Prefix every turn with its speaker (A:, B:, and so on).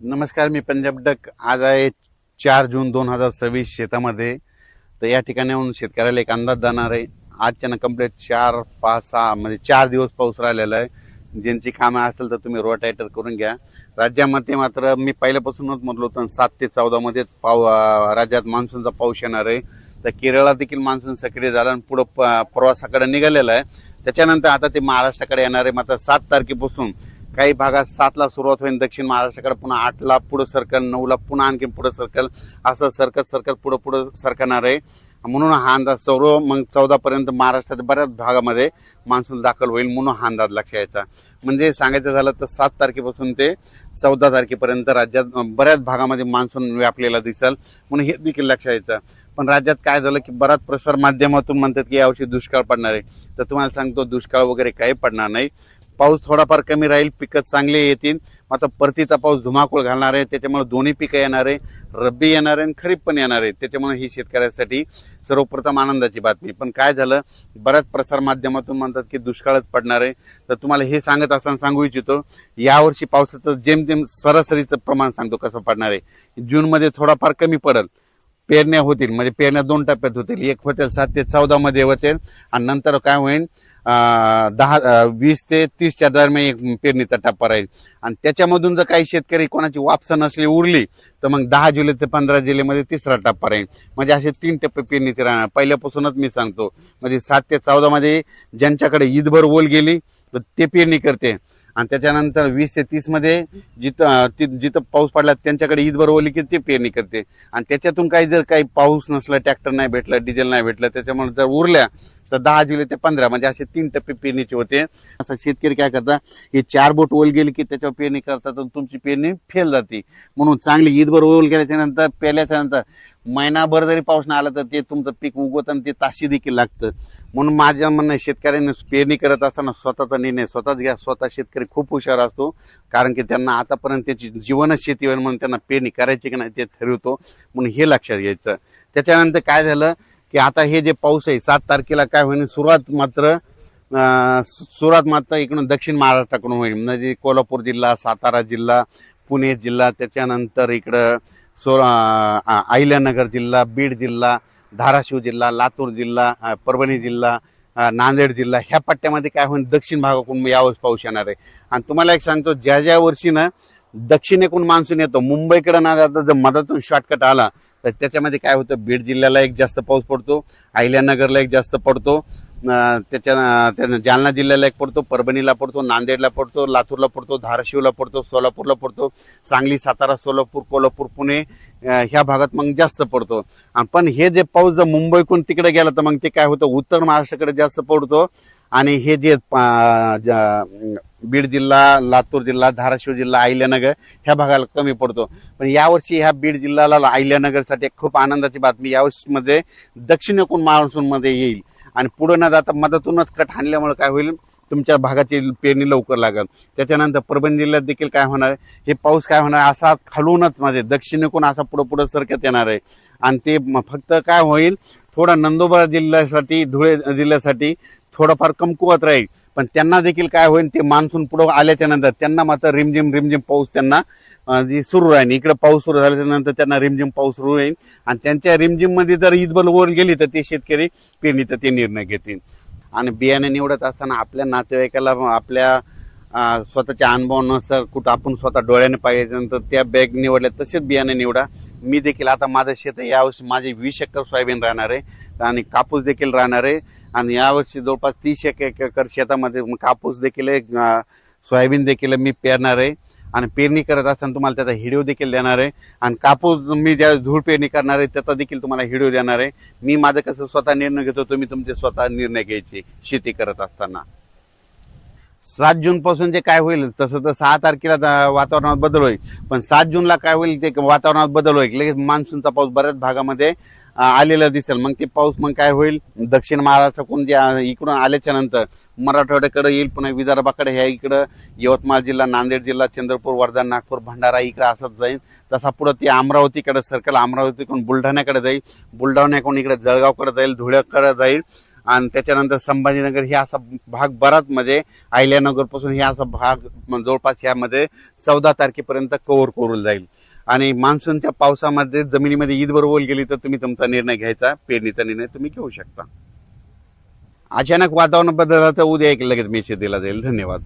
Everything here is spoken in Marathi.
A: नमस्कार, मी पंजाब डक. आज आहे 4 जून 2026 शेतामध्ये. तर या ठिकाणी येऊन शेतकऱ्याला एक अंदाज जाणार आहे. आजच्या कंप्लीट 4-5-6 म्हणजे 4 दिवस पाऊस राहिलेला आहे. ज्यांची कामं असेल तर तुम्ही रोटायटर करून घ्या. राज्यामध्ये मात्र मी पहिल्यापासूनच म्हटलो होतं 7 ते 14 मध्ये राज्यात मान्सूनचा पाऊस येणार आहे. तर केरळला देखील मान्सून सक्रिय झाला आणि पुढे प्रवासाकडे निघालेला आहे. त्याच्यानंतर आता ते महाराष्ट्राकडे येणार आहे. मात्र 7 तारखेपासून काही भागात 7 ला सुरुवात होईल, दक्षिण महाराष्ट्राकडे पुन्हा 8 ला पुढे सरकल, 9 ला पुन्हा आणखी पुढे सरकल, असं सरकत पुढे सरकणार आहे. म्हणून हा अंदाज सर्व मग 14 पर्यंत महाराष्ट्राच्या बऱ्याच भागामध्ये मान्सून दाखल होईल, म्हणून हा अंदाज लक्षात यायचा. म्हणजे सांगायचं झालं तर 7 तारखेपासून ते 14 तारखेपर्यंत राज्यात बऱ्याच भागामध्ये मान्सून व्यापलेला दिसेल, म्हणून हे देखील लक्षात यायचं. पण राज्यात काय झालं की बराच प्रसार माध्यमातून म्हणतात की यावर्षी दुष्काळ पडणार आहे. तर तुम्हाला सांगतो, दुष्काळ वगैरे काही पडणार नाही. पाऊस थोडाफार कमी राहील, पिकं चांगले येतील. मात्र परतीचा पाऊस धुमाकूळ घालणार आहे. त्याच्यामुळे दोन्ही पिकं येणार आहे, रब्बी येणार आहे आणि खरीप पण येणार आहे. त्याच्यामुळे ही शेतकऱ्यासाठी सर्वप्रथम आनंदाची बातमी. पण काय झालं, बऱ्याच प्रसार माध्यमातून म्हणतात की दुष्काळच पडणार आहे. तर तुम्हाला हे सांगत असताना सांगू इच्छितो, यावर्षी पावसाचं जेमतेम सरासरीचं प्रमाण सांगतो कसं पडणार आहे. जूनमध्ये थोडाफार कमी पडेल, पेरण्या होतील, म्हणजे पेरण्या 2 टप्प्यात होतील. एक होतील 7 ते 14 मध्ये होतील आणि नंतर काय होईल 20 ते 30च्या दरम्यान एक पेरणीचा टप्पा राहील. आणि त्याच्यामधून जर काही शेतकरी कोणाची वापसा नसली उरली तर मग 10 जुलै ते 15 जुलैमध्ये तिसरा टप्पा राहील. म्हणजे असे 3 टप्पे पेरणीचे राहणार. पहिल्यापासूनच मी सांगतो, म्हणजे 7 ते 14 मध्ये ज्यांच्याकडे ईदभर ओल गेली तर ते पेरणी करते. आणि त्याच्यानंतर 20 ते 30 मध्ये जिथं पाऊस पडला त्यांच्याकडे ईदभर ओली की ते पेरणी करते. आणि त्याच्यातून काही जर काही पाऊस नसला, ट्रॅक्टर नाही भेटला, डिझेल नाही भेटलं, त्याच्यामुळे जर उरल्या तर 10 जुलै ते 15 म्हणजे असे 3 टप्पे पेरणीचे होते. असं शेतकरी काय करतात, हे 4 बोट ओल गेली की त्याच्यावर पेरणी करतात आणि तुमची पेरणी फेल जाते. म्हणून चांगली ईदभर ओल गेल्याच्या नंतर, पेल्याच्या नंतर महिनाभर जरी पाऊस नाही आला तर ते तुमचं पीक उगवत आणि ते ताशी देखील लागतं. म्हणून माझ्या म्हणणं, शेतकऱ्यांनी पेरणी करत असताना स्वतःचा निर्णय स्वतःच घ्या. स्वतः शेतकरी खूप हुशार असतो, कारण की त्यांना आतापर्यंत त्याची जीवनच शेतीवर, म्हणून त्यांना पेरणी करायची की नाही ते ठरवतो. म्हणून हे लक्षात घ्यायचं. त्याच्यानंतर काय झालं की आता हे जे पाऊस आहे 7 तारखेला काय होईल, सुरुवात मात्र इकडून दक्षिण महाराष्ट्राकडून होईल. म्हणजे कोल्हापूर जिल्हा, सातारा जिल्हा, पुणे जिल्हा, त्याच्यानंतर इकडं अहिल्यानगर जिल्हा, बीड जिल्हा, धाराशिव जिल्हा, लातूर जिल्हा, परभणी जिल्हा, नांदेड जिल्हा, ह्या पट्ट्यामध्ये काय होईल, दक्षिण भागाकडून यावेळेस पाऊस येणार आहे. आणि तुम्हाला एक सांगतो, ज्या वर्षी ना दक्षिणेकडून मान्सून येतो, मुंबईकडे ना जाता जर मधातून शॉर्टकट आला तर त्याच्यामध्ये काय होतं, बीड जिल्ह्याला एक जास्त पाऊस पडतो, अहिल्यानगरला एक जास्त पडतो, त्याच्या जालना जिल्ह्याला एक पडतो, परभणीला पडतो, नांदेडला पडतो, लातूरला पडतो, धाराशिवला पडतो, सोलापूरला पडतो, सांगली, सातारा, सोलापूर, कोल्हापूर, पुणे ह्या भागात मग जास्त पडतो. पण हे जे पाऊस जर मुंबईकडून तिकडे गेला तर मग ते काय होतं, उत्तर महाराष्ट्राकडे जास्त पडतो. आणि हे जे बीड जिल्हा, लातूर जिल्हा, धाराशिव जिल्हा, अहिल्यानगर ह्या भागाला कमी पडतो. पण यावर्षी ह्या बीड जिल्ह्याला, अहिल्यानगरसाठी खूप आनंदाची बातमी, यावर्षी मध्ये दक्षिणेकडून मान्सून मध्ये येईल आणि पुढे न जाता मधातूनच कट हाणल्यामुळे काय होईल, तुमच्या भागाची पेरणी लवकर लागेल. त्याच्यानंतर परभणी जिल्ह्यात देखील काय होणार आहे, हे पाऊस काय होणार, असा खालूनच म्हणजे दक्षिणेकडून असा पुढे सरकत येणार आहे. आणि ते फक्त काय होईल, थोडा नंदुरबार जिल्ह्यासाठी, धुळे जिल्ह्यासाठी थोडंफार कमकुवत राहील. पण त्यांना देखील काय होईल, ते मान्सून पुढे आल्याच्या नंतर त्यांना मात्र रिमझिम पाऊस त्यांना सुरू राहील. इकडे पाऊस सुरू झाल्याच्या नंतर त्यांना रिमझिम पाऊस सुरू होईल. आणि त्यांच्या रिमझिम मध्ये जर ईदबल वर गेली तर ते शेतकरी पेरणीचा ते निर्णय घेतील. आणि बियाणे निवडत असताना आपल्या नातेवाईकाला, आपल्या स्वतःच्या अनुभवानुसार कुठं आपण स्वतः डोळ्याने पाहिजे नंतर त्या बॅग निवडल्या तसेच बियाणे निवडा. मी देखील आता माझं शेत यावर्षी माझे 20 एकर सोयाबीन राहणार आहे आणि कापूस देखील राहणार आहे. आणि यावर्षी जवळपास 30 एकर शेतामध्ये कापूस देखील आहे, सोयाबीन देखील मी पेरणार आहे. आणि पेरणी करत असताना तुम्हाला त्याचा व्हिडिओ देखील देणार आहे. आणि कापूस मी ज्या धूळ पेरणी करणार आहे त्याचा देखील तुम्हाला व्हिडिओ देणार आहे. मी माझं कसं स्वतः निर्णय घेतो, तुम्ही तुमचे स्वतः निर्णय घ्यायचे शेती करत असताना. 7 जून पासून जे काय होईल, तसं तर 6 तारखेला वातावरणात बदल होईल. पण 7 जूनला काय होईल, ते वातावरणात बदल होईल, लगेच मान्सूनचा पाऊस बऱ्याच भागामध्ये आलेला दिसेल. मग ते पाऊस मग काय होईल, दक्षिण महाराष्ट्राकडून जे इकडून आल्याच्या नंतर मराठवाड्याकडे येईल, पुन्हा विदर्भाकडे, ह्या इकडं यवतमाळ जिल्हा, नांदेड जिल्हा, चंद्रपूर, वर्धा, नागपूर, भंडारा इकडे असंच जाईल. तसा पुढे ते अमरावतीकडे सरकल, अमरावतीकडून बुलढाण्याकडे जाईल, बुलढाण्याकडून इकडे जळगावकडे जाईल, धुळ्याकडे जाईल आणि त्याच्यानंतर संभाजीनगर हे असा भाग बराच म्हणजे अहिल्यानगर पासून हे असा भाग जवळपास यामध्ये 14 तारखेपर्यंत कव्हर करून जाईल. आणि मान्सूनच्या पावसामध्ये जमिनीमध्ये ईद बरोबर गेली तर तुम्ही तुमचा निर्णय घ्यायचा, पेरणीचा निर्णय तुम्ही घेऊ शकता. अचानक वातावरण बदललं तर उद्या एक लगेच मेसेज दिला जाईल. धन्यवाद.